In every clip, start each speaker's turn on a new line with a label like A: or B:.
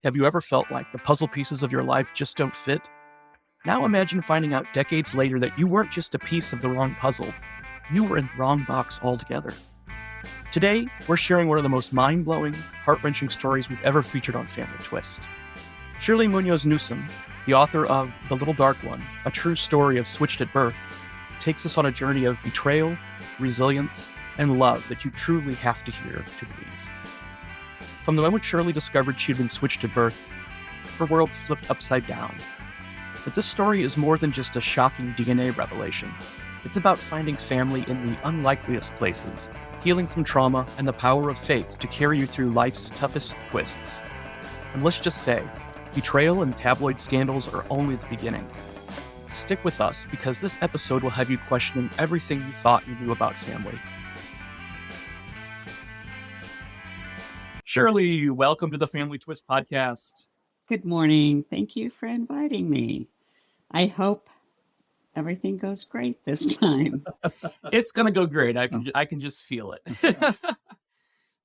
A: Have you ever felt like the puzzle pieces of your life just don't fit? Now imagine finding out decades later that you weren't just a piece of the wrong puzzle, you were in the wrong box altogether. Today, we're sharing one of the most mind-blowing, heart-wrenching stories we've ever featured on Family Twist. Shirley Munoz Newsom, the author of The Little Dark One, a true story of switched at birth, takes us on a journey of betrayal, resilience, and love that you truly have to hear to believe. From the moment Shirley discovered she'd been switched at birth, her world flipped upside down. But this story is more than just a shocking DNA revelation. It's about finding family in the unlikeliest places, healing from trauma, and the power of faith to carry you through life's toughest twists. And let's just say, betrayal and tabloid scandals are only the beginning. Stick with us because this episode will have you questioning everything you thought you knew about family. Shirley, welcome to the Family Twist podcast.
B: Good morning. Thank you for inviting me. I hope everything goes great this time.
A: It's going to go great. I can just feel it.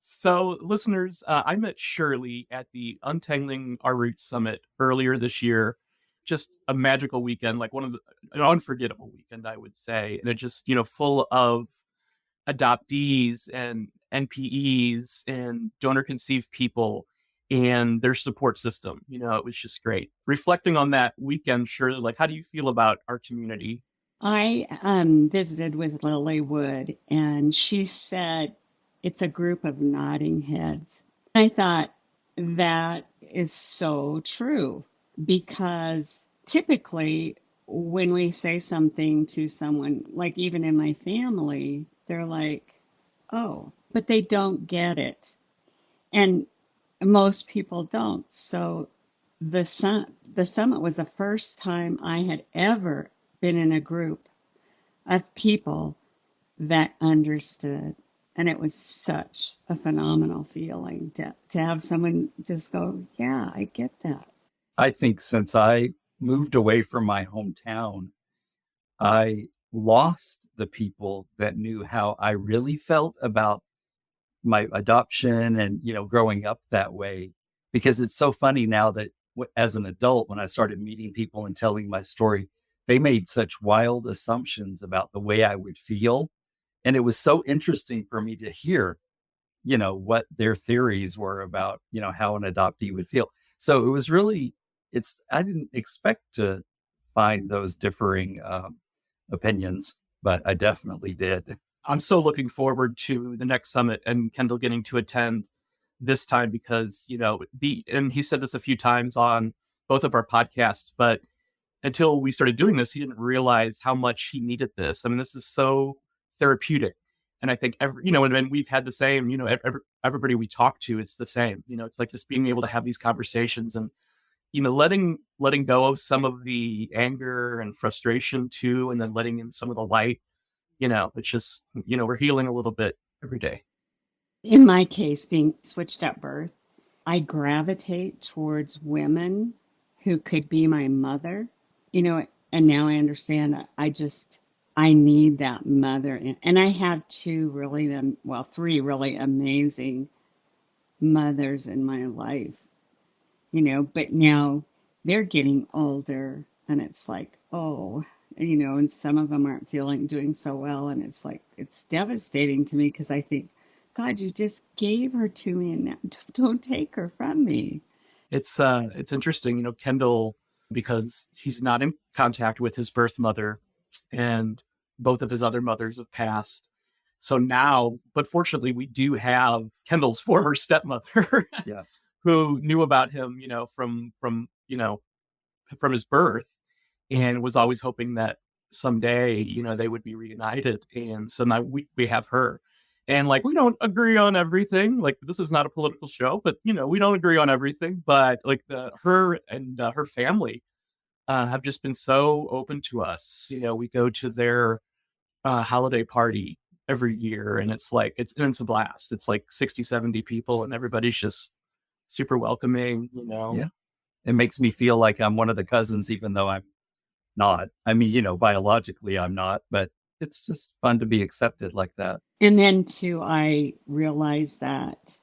A: So, listeners, I met Shirley at the Untangling Our Roots Summit earlier this year. Just a magical weekend, like an unforgettable weekend, I would say. And it just, full of adoptees and NPEs and donor-conceived people and their support system. It was just great. Reflecting on that weekend, Shirley, how do you feel about our community?
B: I visited with Lily Wood, and she said it's a group of nodding heads. I thought that is so true, because typically when we say something to someone, like even in my family, they're like, oh, but they don't get it. And most people don't. So the summit was the first time I had ever been in a group of people that understood. And it was such a phenomenal feeling to have someone just go, yeah, I get that.
C: I think since I moved away from my hometown, I lost the people that knew how I really felt about my adoption and, growing up that way. Because it's so funny now that as an adult, when I started meeting people and telling my story, they made such wild assumptions about the way I would feel. And it was so interesting for me to hear, what their theories were about, how an adoptee would feel. So it was really, I didn't expect to find those differing opinions, but I definitely did.
A: I'm so looking forward to the next summit and Kendall getting to attend this time because, and he said this a few times on both of our podcasts, but until we started doing this, he didn't realize how much he needed this. I mean, this is so therapeutic. And I think and we've had the same, everybody we talk to, it's the same, it's like just being able to have these conversations and, letting go of some of the anger and frustration too, and then letting in some of the light, it's just, we're healing a little bit every day.
B: In my case, being switched at birth, I gravitate towards women who could be my mother, and now I understand that I need that mother. And I have three really amazing mothers in my life, but now they're getting older and it's like, oh, and some of them aren't doing so well. And it's like, it's devastating to me because I think, God, you just gave her to me and now don't take her from me.
A: It's interesting, Kendall, because he's not in contact with his birth mother and both of his other mothers have passed. So now, but fortunately we do have Kendall's former stepmother
C: yeah.
A: who knew about him, from his birth and was always hoping that someday, they would be reunited. And so now we have her. And we don't agree on everything. This is not a political show, but we don't agree on everything. But her and her family have just been so open to us. We go to their holiday party every year, and it's a blast. It's 60, 70 people, and everybody's just super welcoming.
C: Yeah, it makes me feel like I'm one of the cousins, even though I'm not. I mean, biologically I'm not, but it's just fun to be accepted like that.
B: And then too, I realized that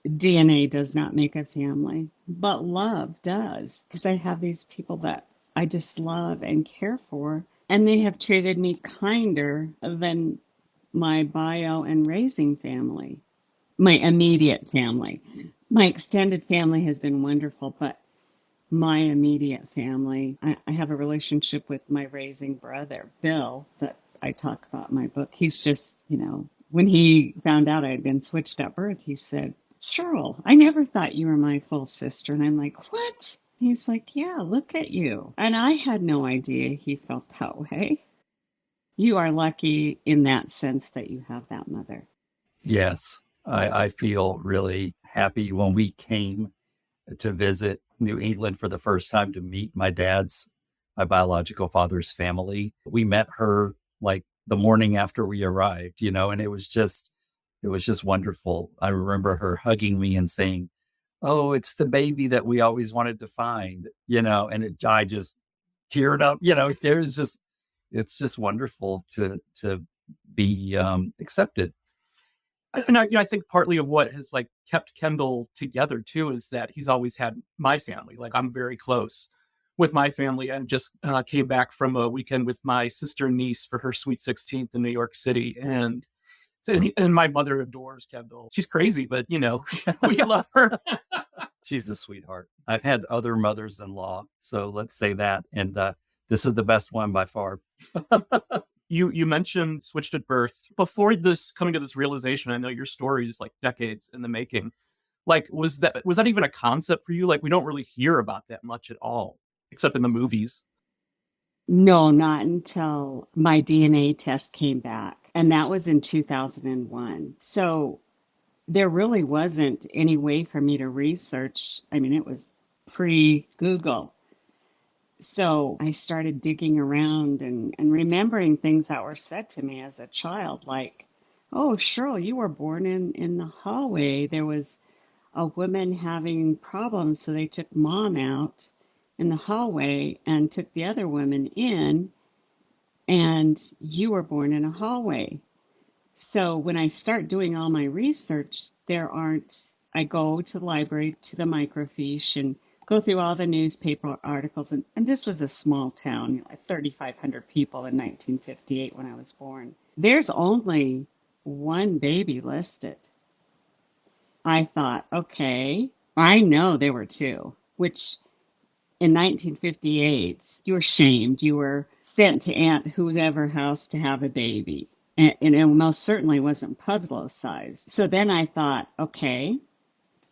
B: DNA does not make a family, but love does. Because I have these people that I just love and care for, and they have treated me kinder than my bio and raising family, my immediate family. My extended family has been wonderful, but my immediate family, I have a relationship with my raising brother, Bill, that I talk about in my book. He's just, when he found out I had been switched at birth, he said, Cheryl, I never thought you were my full sister. And I'm like, what? He's like, yeah, look at you. And I had no idea he felt that way. You are lucky in that sense that you have that mother.
C: Yes, I feel really happy when we came to visit New England for the first time to meet my biological father's family. We met her like the morning after we arrived, and it was just wonderful. I remember her hugging me and saying, "Oh, it's the baby that we always wanted to find," and I just teared up, it's just wonderful to be accepted.
A: And I think partly of what has like kept Kendall together too is that he's always had my family. Like I'm very close with my family. I just came back from a weekend with my sister and niece for her sweet 16th in New York City, and my mother adores Kendall. She's crazy, but we love her.
C: She's a sweetheart. I've had other mothers-in-law, so let's say that, and this is the best one by far.
A: You mentioned switched at birth. Before this coming to this realization, I know your story is like decades in the making. Like, was that even a concept for you? Like, we don't really hear about that much at all, except in the movies.
B: No, not until my DNA test came back. And that was in 2001. So there really wasn't any way for me to research. I mean, it was pre-Google. So I started digging around and remembering things that were said to me as a child, like, oh, Shirley, you were born in the hallway. There was a woman having problems, so they took mom out in the hallway and took the other woman in, and you were born in a hallway. So when I start doing all my research, I go to the library to the microfiche and go through all the newspaper articles. And this was a small town, like 3,500 people in 1958 when I was born. There's only one baby listed. I thought, okay, I know there were two, which in 1958, you were shamed. You were sent to Aunt whoever house to have a baby. And it most certainly wasn't publicized. So then I thought, okay,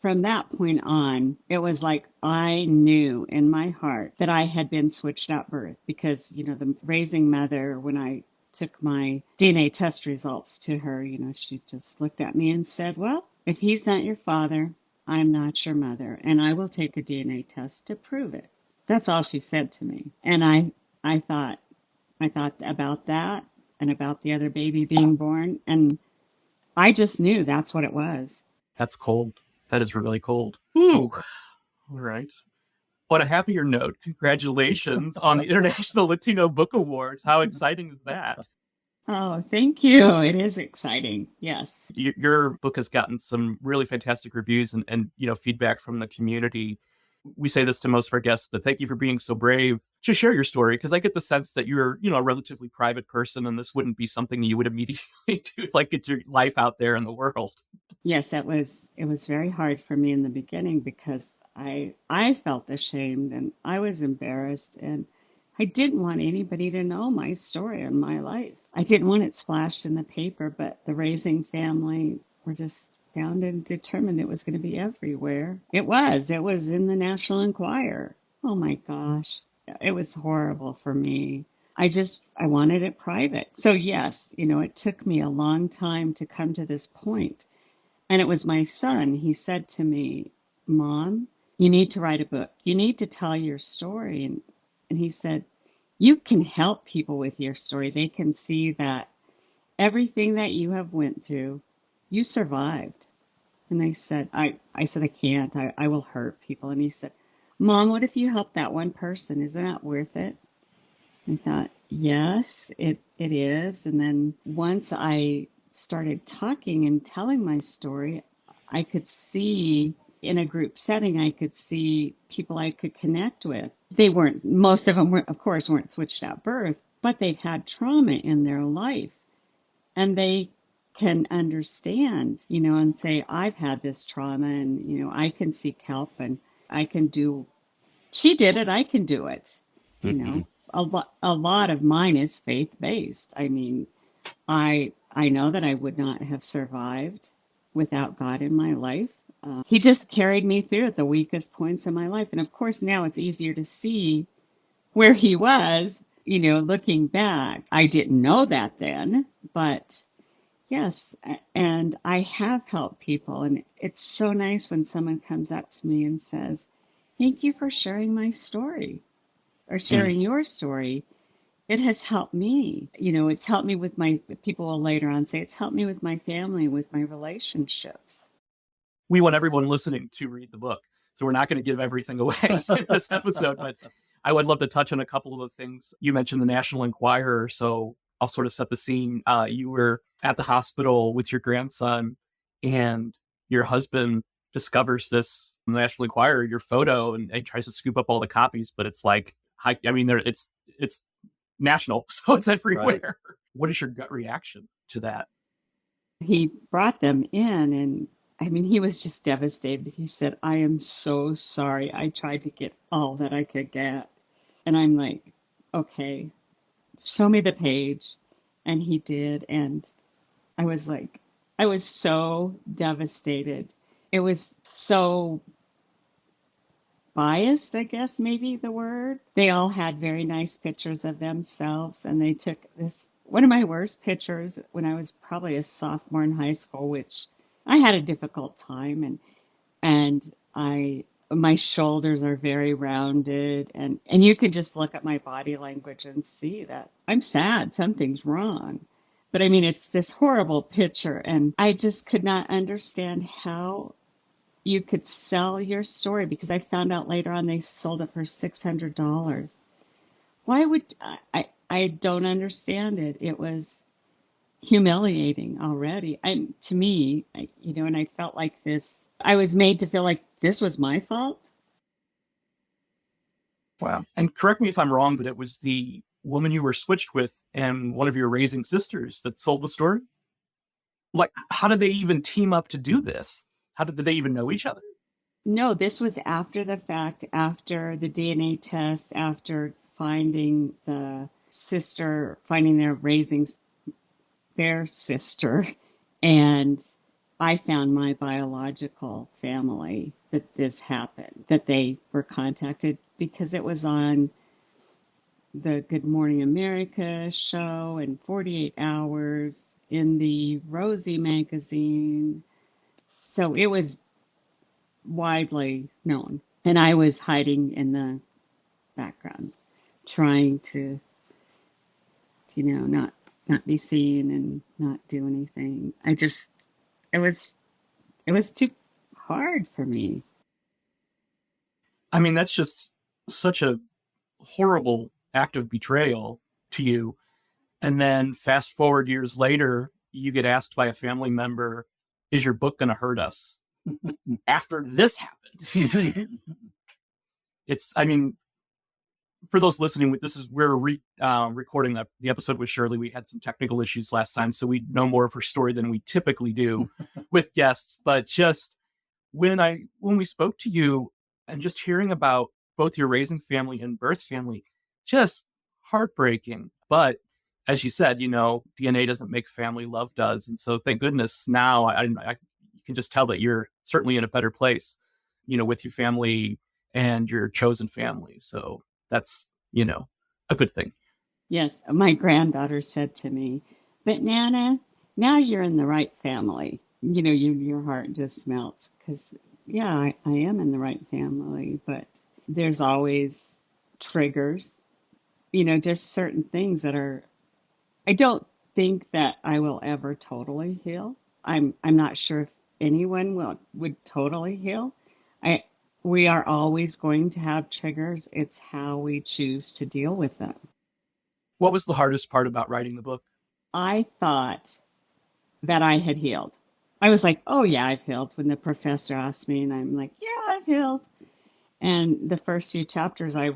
B: from that point on, it was like I knew in my heart that I had been switched at birth because, the raising mother, when I took my DNA test results to her, she just looked at me and said, well, if he's not your father, I'm not your mother, and I will take a DNA test to prove it. That's all she said to me. And I thought about that and about the other baby being born, and I just knew that's what it was.
A: That's cold. That is really cold. Ooh. All right. On a happier note, congratulations on the International Latino Book Awards. How exciting is that?
B: Oh, thank you. It is exciting. Yes.
A: Your book has gotten some really fantastic reviews and feedback from the community. We say this to most of our guests, but thank you for being so brave to share your story, because I get the sense that you're, a relatively private person, and this wouldn't be something you would immediately do, like get your life out there in the world.
B: Yes, it was very hard for me in the beginning because I felt ashamed and I was embarrassed, and I didn't want anybody to know my story and my life. I didn't want it splashed in the paper, but the raising family were just found and determined it was going to be everywhere. It was in the National Enquirer. Oh my gosh. It was horrible for me. I wanted it private. So yes, it took me a long time to come to this point. And it was my son. He said to me, Mom, you need to write a book. You need to tell your story. And he said, you can help people with your story. They can see that everything that you have went through, you survived. And I said, I can't. I will hurt people. And he said, Mom, what if you help that one person? Isn't that worth it? I thought, yes, it is. And then once I started talking and telling my story, I could see in a group setting, I could see people I could connect with. They weren't, most of them, of course, weren't switched at birth, but they've had trauma in their life and they can understand, and say, I've had this trauma and, I can seek help and I can do, she did it, I can do it.
C: Mm-hmm.
B: A lot of mine is faith based. I mean, I know that I would not have survived without God in my life. He just carried me through at the weakest points in my life. And of course, now it's easier to see where he was, looking back. I didn't know that then, but yes. And I have helped people. And it's so nice when someone comes up to me and says, thank you for sharing my story or sharing your story. It has helped me. It's helped me with my, people will later on say, it's helped me with my family, with my relationships.
A: We want everyone listening to read the book. So we're not going to give everything away in this episode, but I would love to touch on a couple of the things. You mentioned the National Enquirer, so I'll sort of set the scene. You were at the hospital with your grandson, and your husband discovers this National Enquirer, your photo, and he tries to scoop up all the copies, but it's like, it's national, so it's everywhere. Right. What is your gut reaction to that?
B: He brought them in, and I mean, he was just devastated. He said, I am so sorry. I tried to get all that I could get. And I'm like, okay, show me the page. And he did. And I was like, I was so devastated. It was so biased, I guess, maybe the word. They all had very nice pictures of themselves. And they took this, one of my worst pictures when I was probably a sophomore in high school, which I had a difficult time, and my shoulders are very rounded, and you can just look at my body language and see that I'm sad, something's wrong. But I mean, it's this horrible picture, and I just could not understand how you could sell your story, because I found out later on they sold it for $600. Why would I don't understand it. It was humiliating already. And to me, and I felt like this, I was made to feel like this was my fault.
A: Wow. And correct me if I'm wrong, but it was the woman you were switched with and one of your raising sisters that sold the story? Like, how did they even team up to do this? Did they even know each other?
B: No, this was after the fact, after the DNA test, after finding the sister, finding their sister, and I found my biological family that this happened, that they were contacted because it was on the Good Morning America show and 48 Hours in the Rosie magazine. So it was widely known. And I was hiding in the background, trying to, not be seen and not do anything. It was too hard for me.
A: I mean, that's just such a horrible act of betrayal to you. And then fast forward years later, you get asked by a family member, is your book going to hurt us? After this happened. I mean, for those listening, we're recording the episode with Shirley. We had some technical issues last time, so we know more of her story than we typically do with guests. But just when we spoke to you and just hearing about both your raising family and birth family, just heartbreaking. But as you said, DNA doesn't make family, love does. And so thank goodness now I can just tell that you're certainly in a better place, with your family and your chosen family. So that's, a good thing.
B: Yes. My granddaughter said to me, but Nana, now you're in the right family. Your heart just melts because, yeah, I am in the right family, but there's always triggers, just certain things that are, I don't think that I will ever totally heal. I'm not sure if anyone would totally heal. We are always going to have triggers. It's how we choose to deal with them.
A: What was the hardest part about writing the book?
B: I thought that I had healed. I was like, oh, yeah, I've healed. When the professor asked me, and I'm like, yeah, I've healed. And the first few chapters I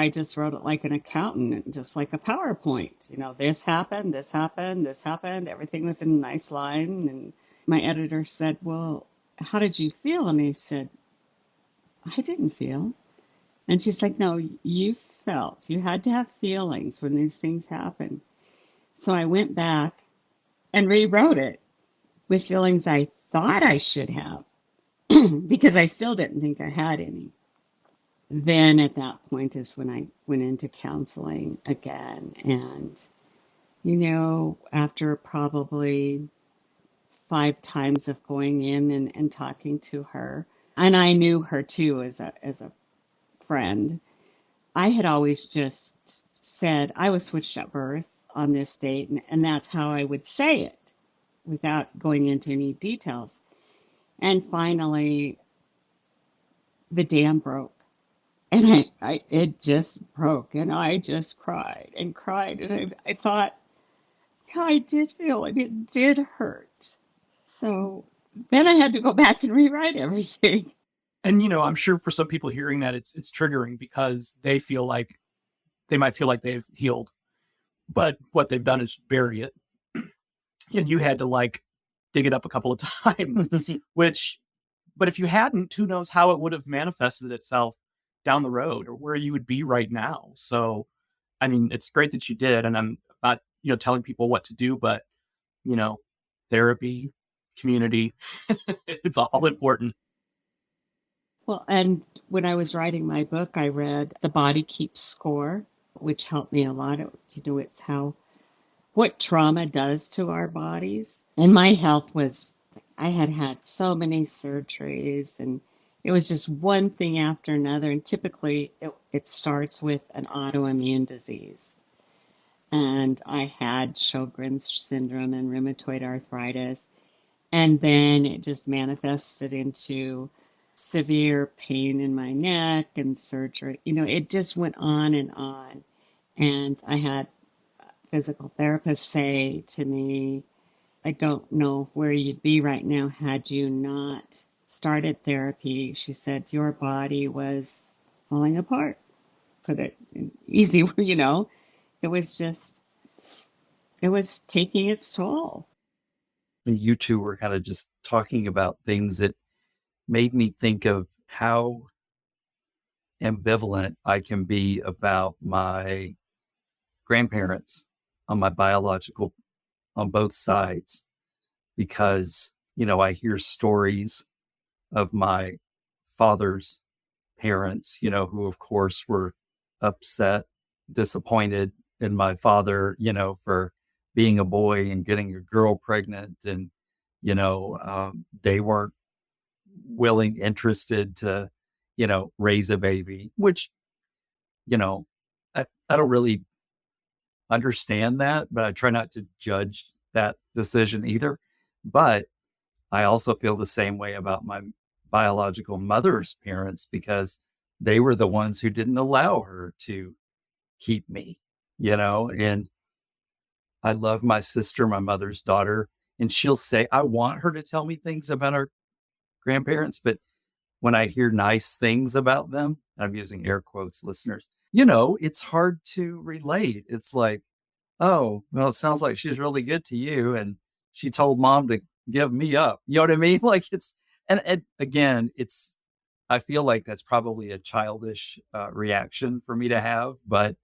B: just wrote it like an accountant, just like a PowerPoint. This happened, this happened, this happened. Everything was in a nice line. And my editor said, well, how did you feel? And I said, I didn't feel. And she's like, no, you felt. You had to have feelings when these things happen. So I went back and rewrote it with feelings I thought I should have because I still didn't think I had any. Then at that point is when I went into counseling again. And, after probably 5 times of going in and talking to her, and I knew her too as a friend, I had always just said I was switched at birth on this date, and that's how I would say it without going into any details. And finally, the dam broke. And it just broke, and I just cried and cried. And I thought, yeah, I did feel it. It did hurt. So then I had to go back and rewrite everything.
A: And I'm sure for some people hearing that it's triggering because they might feel like they've healed, but what they've done is bury it. And you had to dig it up a couple of times, but if you hadn't, who knows how it would have manifested itself down the road or where you would be right now. So, I mean, it's great that you did. And I'm not, telling people what to do, but, therapy, community, it's all important.
B: Well, and when I was writing my book, I read The Body Keeps Score, which helped me a lot. It's what trauma does to our bodies. And my health I had had so many surgeries, and it was just one thing after another. And typically it starts with an autoimmune disease. And I had Sjogren's syndrome and rheumatoid arthritis. And then it just manifested into severe pain in my neck and surgery. It just went on and on. And I had physical therapists say to me, I don't know where you'd be right now had you not started therapy. She said, your body was falling apart. Put it easy, it was taking its toll.
C: And you two were kind of just talking about things that made me think of how ambivalent I can be about my grandparents on my biological, on both sides, because, I hear stories of my father's parents, who of course were upset, disappointed in my father, for being a boy and getting a girl pregnant. And, they weren't interested to, raise a baby, which, I don't really understand that, but I try not to judge that decision either. But I also feel the same way about my biological mother's parents because they were the ones who didn't allow her to keep me, and I love my sister, my mother's daughter, and she'll say, I want her to tell me things about our grandparents, but when I hear nice things about them, I'm using air quotes, listeners, it's hard to relate. It's like, oh, well, it sounds like she's really good to you. And she told mom to give me up. You know what I mean? Like and again, I feel like that's probably a childish reaction for me to have, but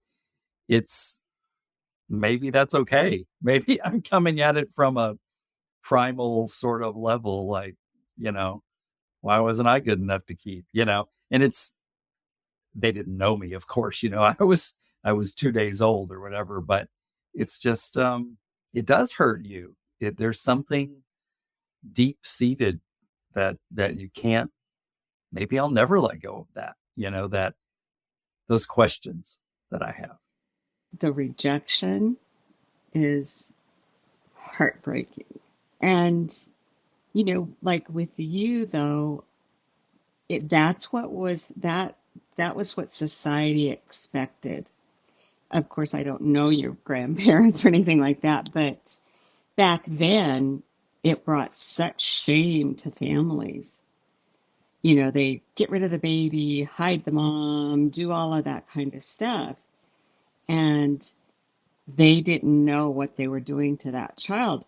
C: maybe that's okay. Maybe I'm coming at it from a primal sort of level, like, why wasn't I good enough to keep, and they didn't know me, of course, I was 2 days old or whatever, but it's just, it does hurt you. There's something deep seated that you can't, maybe I'll never let go of that, that those questions that I have.
B: The rejection is heartbreaking. And, like with you though, that was what society expected. Of course, I don't know your grandparents or anything like that, but back then it brought such shame to families. They get rid of the baby, hide the mom, do all of that kind of stuff. And they didn't know what they were doing to that child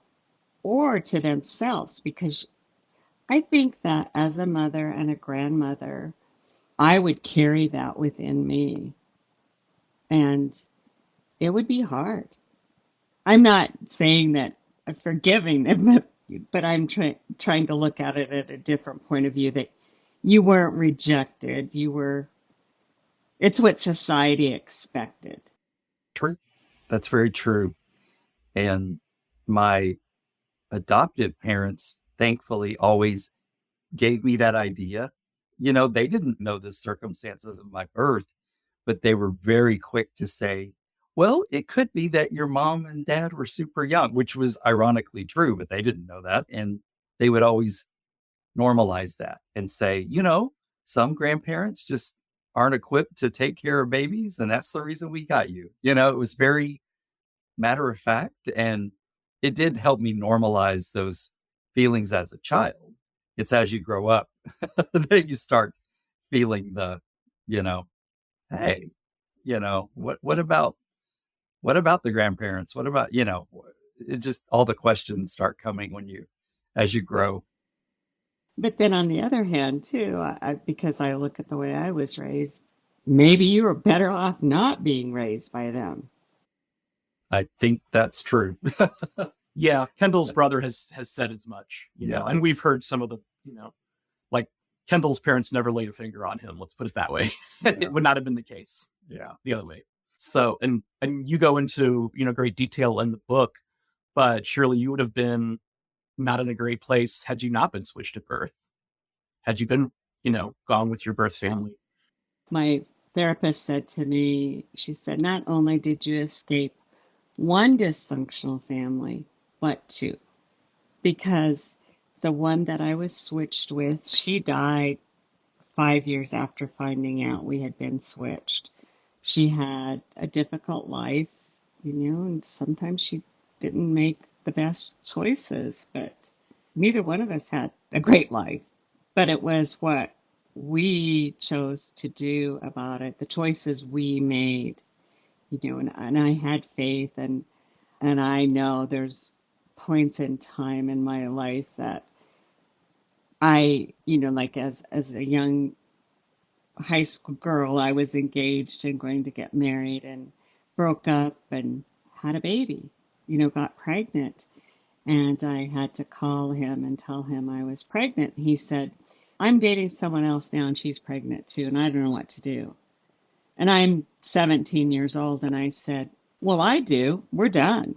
B: or to themselves, because I think that as a mother and a grandmother, I would carry that within me, and it would be hard. I'm not saying that I'm forgiving them, but I'm trying to look at it at a different point of view, that you weren't rejected. It's what society expected.
C: True. That's very true. And my adoptive parents, thankfully, always gave me that idea. They didn't know the circumstances of my birth, but they were very quick to say, well, it could be that your mom and dad were super young, which was ironically true, but they didn't know that. And they would always normalize that and say, some grandparents just aren't equipped to take care of babies. And that's the reason we got you. It was very matter of fact. And it did help me normalize those feelings as a child. It's as you grow up that you start feeling the, hey, what about the grandparents? What about, it just, all the questions start coming as you grow.
B: But then on the other hand, too, because I look at the way I was raised, maybe you were better off not being raised by them.
C: I think that's true.
A: Yeah, Kendall's brother has said as much, and we've heard some of the, like Kendall's parents never laid a finger on him. Let's put it that way. It would not have been the case.
C: Yeah.
A: The other way. So, and you go into, great detail in the book, but Shirley, you would have been not in a great place had you not been switched at birth. Had you been, gone with your birth family.
B: My therapist said to me, she said, not only did you escape one dysfunctional family, but two. Because the one that I was switched with, she died 5 years after finding out we had been switched. She had a difficult life, and sometimes she didn't make the best choices, but neither one of us had a great life. But it was what we chose to do about it, the choices we made, and I had faith, and I know there's points in time in my life that I, like as a young high school girl, I was engaged and going to get married, and broke up and had a baby, got pregnant. And I had to call him and tell him I was pregnant. He said, I'm dating someone else now and she's pregnant too, and I don't know what to do. And I'm 17 years old, and I said, well, I do. We're done.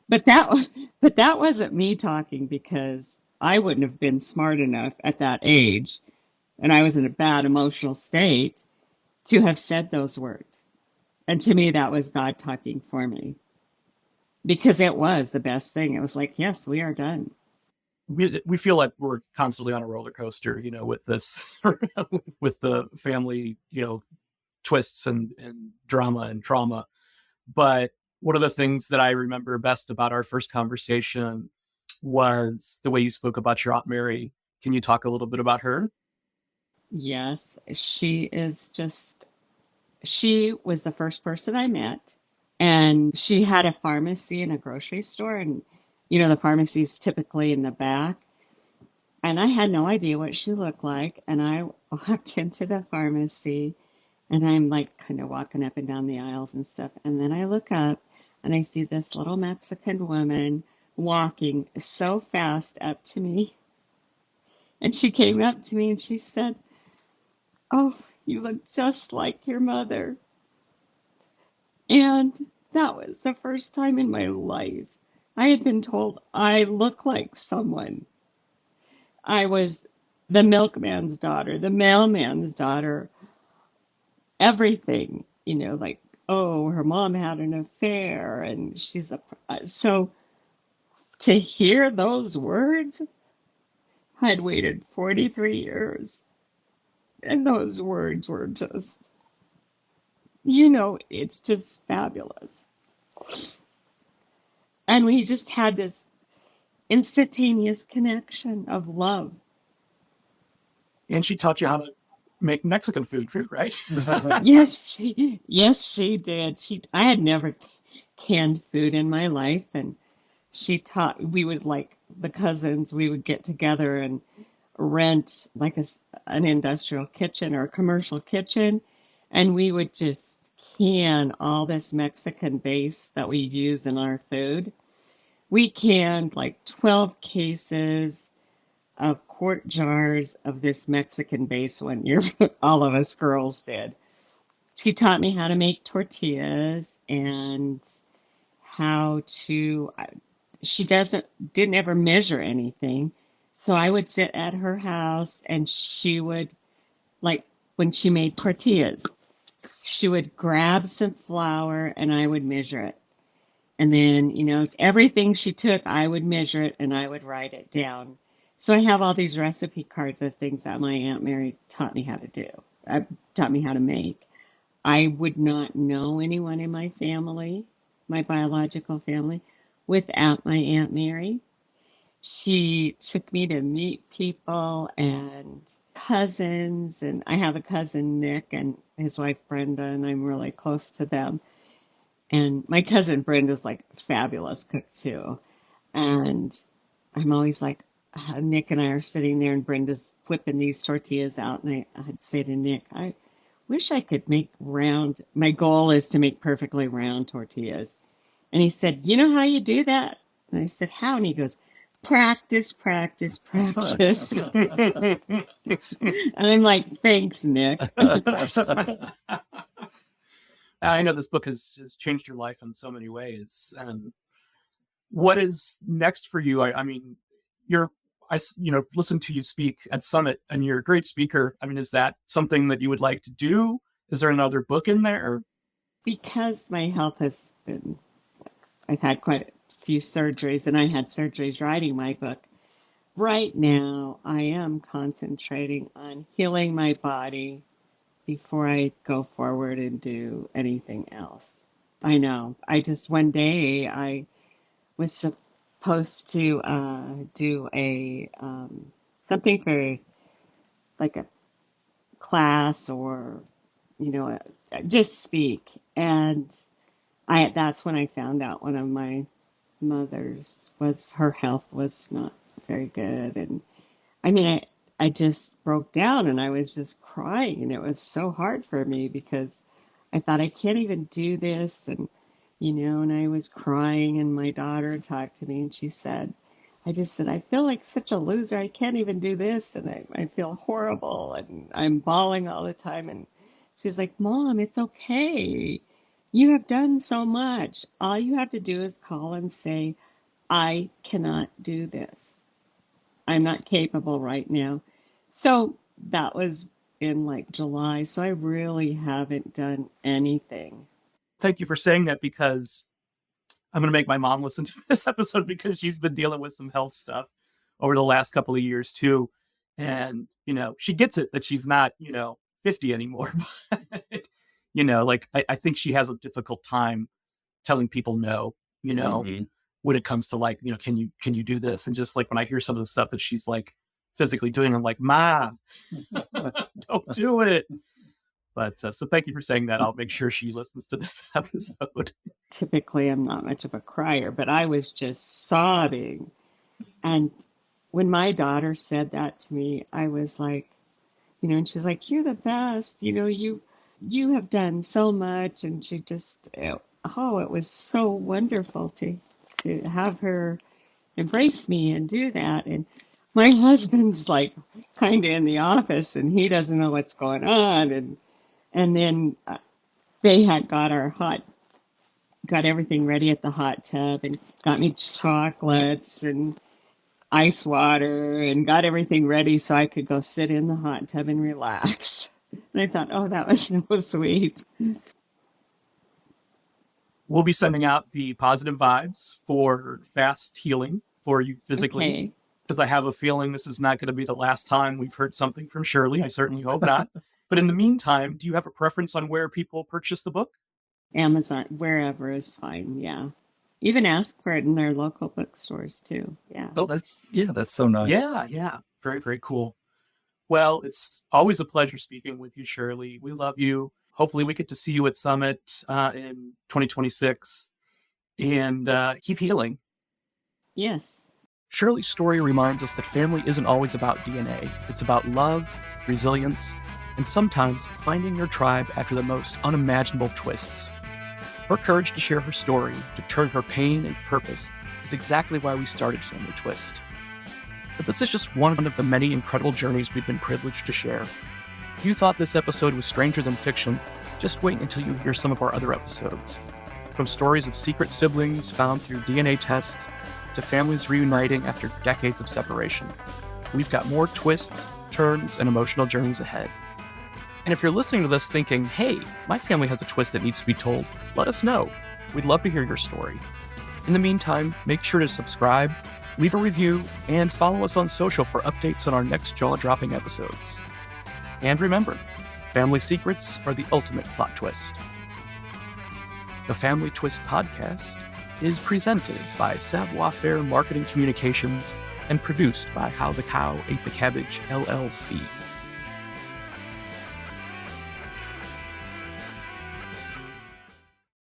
B: But that wasn't me talking, because I wouldn't have been smart enough at that age, and I was in a bad emotional state, to have said those words. And to me, that was God talking for me, because it was the best thing. It was like, yes, we are done.
A: We feel like we're constantly on a roller coaster, with this, with the family, twists and drama and trauma. But one of the things that I remember best about our first conversation was the way you spoke about your Aunt Mary. Can you talk a little bit about her?
B: Yes, she was the first person I met, and she had a pharmacy and a grocery store, and the pharmacy is typically in the back. And I had no idea what she looked like, and I walked into the pharmacy, and I'm like kind of walking up and down the aisles and stuff, and then I look up and I see this little Mexican woman walking so fast up to me, and she came up to me and she said, oh, you look just like your mother. And that was the first time in my life I had been told I look like someone. I was the milkman's daughter, the mailman's daughter, everything, like, oh, her mom had an affair and so to hear those words, I'd waited 43 years. And those words were just, it's just fabulous. And we just had this instantaneous connection of love.
A: And she taught you how to make Mexican food too, right?
B: Yes, she did. I had never canned food in my life, and she taught. We would the cousins. We would get together and rent an industrial kitchen or a commercial kitchen, and we would just can all this Mexican base that we use in our food. We canned 12 cases of quart jars of this Mexican base one year. All of us girls did. She taught me how to make tortillas and how to. She didn't ever measure anything, so I would sit at her house and she would when she made tortillas, she would grab some flour and I would measure it. And then, everything she took, I would measure it and I would write it down. So I have all these recipe cards of things that my Aunt Mary taught me how to do, taught me how to make. I would not know anyone in my family, my biological family, without my Aunt Mary. She took me to meet people and cousins, and I have a cousin, Nick, and his wife, Brenda, and I'm really close to them. And my cousin Brenda's a fabulous cook too. And I'm always Nick and I are sitting there and Brenda's whipping these tortillas out. And I'd say to Nick, I wish I could make my goal is to make perfectly round tortillas. And he said, you know how you do that? And I said, how? And he goes, practice, practice, practice. And I'm like, thanks, Nick.
A: I know this book has changed your life in so many ways. And what is next for you? I mean, listened to you speak at Summit, and you're a great speaker. I mean, is that something that you would like to do? Is there another book in there?
B: Because my health has been, I've had quite a few surgeries, and I had surgeries writing my book. Right now, I am concentrating on healing my body before I go forward and do anything else. I know. One day I was supposed to do a something for a class or just speak, and that's when I found out one of my mothers her health was not very good, and I mean I just broke down and I was just crying, and it was so hard for me because I thought I can't even do this, and and I was crying, and my daughter talked to me and she said, I just said, I feel like such a loser. I can't even do this, and I feel horrible, and I'm bawling all the time. And she's like, Mom, it's okay. You have done so much. All you have to do is call and say, I cannot do this. I'm not capable right now. So that was in July. So I really haven't done anything.
A: Thank you for saying that, because I'm going to make my mom listen to this episode, because she's been dealing with some health stuff over the last couple of years too. And, she gets it that she's not, 50 anymore. But, I think she has a difficult time telling people no,
C: Mm-hmm.
A: when it comes to can you do this? And just when I hear some of the stuff that she's physically doing, I'm like, Ma, don't do it. But so thank you for saying that. I'll make sure she listens to this episode.
B: Typically, I'm not much of a crier, but I was just sobbing. And when my daughter said that to me, I was like, and she's like, you're the best. You have done so much. And she just, it was so wonderful to have her embrace me and do that. And my husband's kind of in the office and he doesn't know what's going on. And then they had got everything ready at the hot tub and got me chocolates and ice water and got everything ready so I could go sit in the hot tub and relax. And I thought, oh, that was so sweet.
A: We'll be sending out the positive vibes for fast healing for you physically, because I have a feeling this is not going to be the last time we've heard something from Shirley. I certainly hope not. But in the meantime, do you have a preference on where people purchase the book?
B: Amazon, wherever is fine. Yeah. Even ask for it in their local bookstores too. Yeah.
C: Oh, that's so nice.
A: Yeah. Very, very cool. Well, it's always a pleasure speaking with you, Shirley. We love you. Hopefully we get to see you at Summit in 2026 and keep healing.
B: Yes.
A: Shirley's story reminds us that family isn't always about DNA. It's about love, resilience, and sometimes finding your tribe after the most unimaginable twists. Her courage to share her story, to turn her pain into purpose, is exactly why we started Family Twist. But this is just one of the many incredible journeys we've been privileged to share. If you thought this episode was stranger than fiction, just wait until you hear some of our other episodes. From stories of secret siblings found through DNA tests, to families reuniting after decades of separation. We've got more twists, turns, and emotional journeys ahead. And if you're listening to this thinking, hey, my family has a twist that needs to be told, let us know. We'd love to hear your story. In the meantime, make sure to subscribe, leave a review, and follow us on social for updates on our next jaw-dropping episodes. And remember, family secrets are the ultimate plot twist. The Family Twist podcast is presented by Savoir Faire Marketing Communications and produced by How the Cow Ate the Cabbage, LLC.